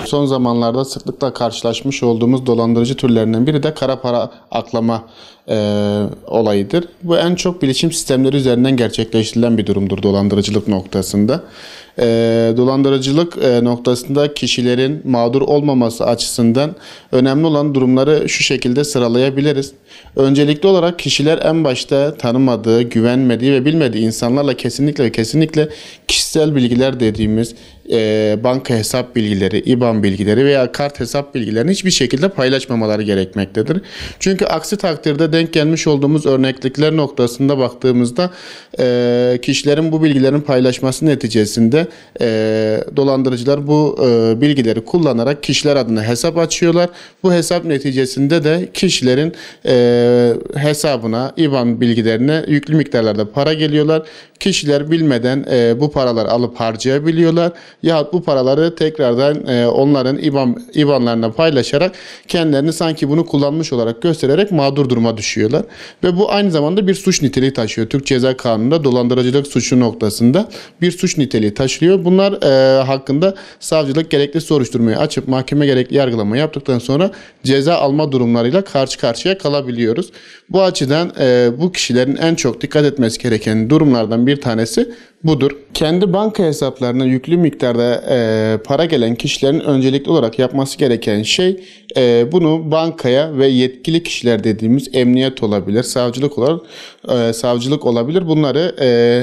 Son zamanlarda sıklıkla karşılaşmış olduğumuz dolandırıcı türlerinden biri de kara para aklama olayıdır. Bu en çok bilişim sistemleri üzerinden gerçekleştirilen bir durumdur dolandırıcılık noktasında. Dolandırıcılık noktasında kişilerin mağdur olmaması açısından önemli olan durumları şu şekilde sıralayabiliriz. Öncelikli olarak kişiler en başta tanımadığı, güvenmediği ve bilmediği insanlarla kesinlikle kişisel bilgiler dediğimiz banka hesap bilgileri, IBAN bilgileri veya kart hesap bilgilerini hiçbir şekilde paylaşmamaları gerekmektedir. Çünkü aksi takdirde denk gelmiş olduğumuz örneklikler noktasında baktığımızda kişilerin bu bilgilerin paylaşması neticesinde dolandırıcılar bu bilgileri kullanarak kişiler adına hesap açıyorlar. Bu hesap neticesinde de kişilerin hesabına, IBAN bilgilerine yüklü miktarlarda para geliyorlar. Kişiler bilmeden bu paraları alıp harcayabiliyorlar. Yahut bu paraları tekrardan onların IBAN'larına paylaşarak kendilerini sanki bunu kullanmış olarak göstererek mağdur duruma düşüyorlar. Ve bu aynı zamanda bir suç niteliği taşıyor. Türk Ceza Kanunu'nda dolandırıcılık suçu noktasında bir suç niteliği taşıyor. Bunlar hakkında savcılık gerekli soruşturmayı açıp mahkeme gerekli yargılama yaptıktan sonra ceza alma durumlarıyla karşı karşıya kalabiliyoruz. Bu açıdan bu kişilerin en çok dikkat etmesi gereken durumlardan bir tanesi budur. Kendi banka hesaplarına yüklü miktarda para gelen kişilerin öncelikli olarak yapması gereken şey bunu bankaya ve yetkili kişiler dediğimiz emniyet olabilir, savcılık olabilir. Bunları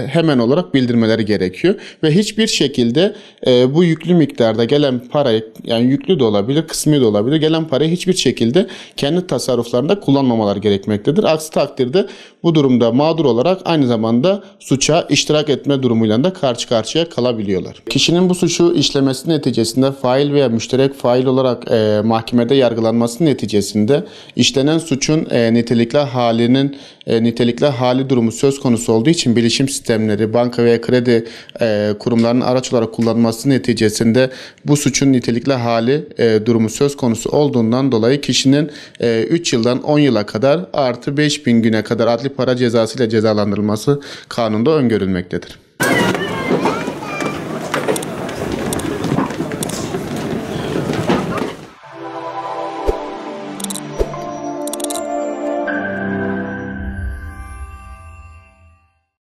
hemen olarak bildirmeleri gerekiyor ve hiçbir şekilde bu yüklü miktarda gelen parayı, yani yüklü de olabilir, kısmi de olabilir, gelen parayı hiçbir şekilde kendi tasarruflarında kullanmamaları gerekmektedir. Aksi takdirde bu durumda mağdur olarak aynı zamanda suça iştirak etme durumuyla da karşı karşıya kalabiliyorlar. Kişinin bu suçu işlemesi neticesinde fail veya müşterek fail olarak mahkemede yargılanması neticesinde işlenen suçun nitelikli hali durumu söz konusu olduğu için bilişim sistemleri, banka veya kredi kurumlarının araç olarak kullanılması neticesinde bu suçun nitelikli hali durumu söz konusu olduğundan dolayı kişinin 3 yıldan 10 yıla kadar artı 5.000 güne kadar adli para cezası ile cezalandırılması kanunda öngörülmektedir.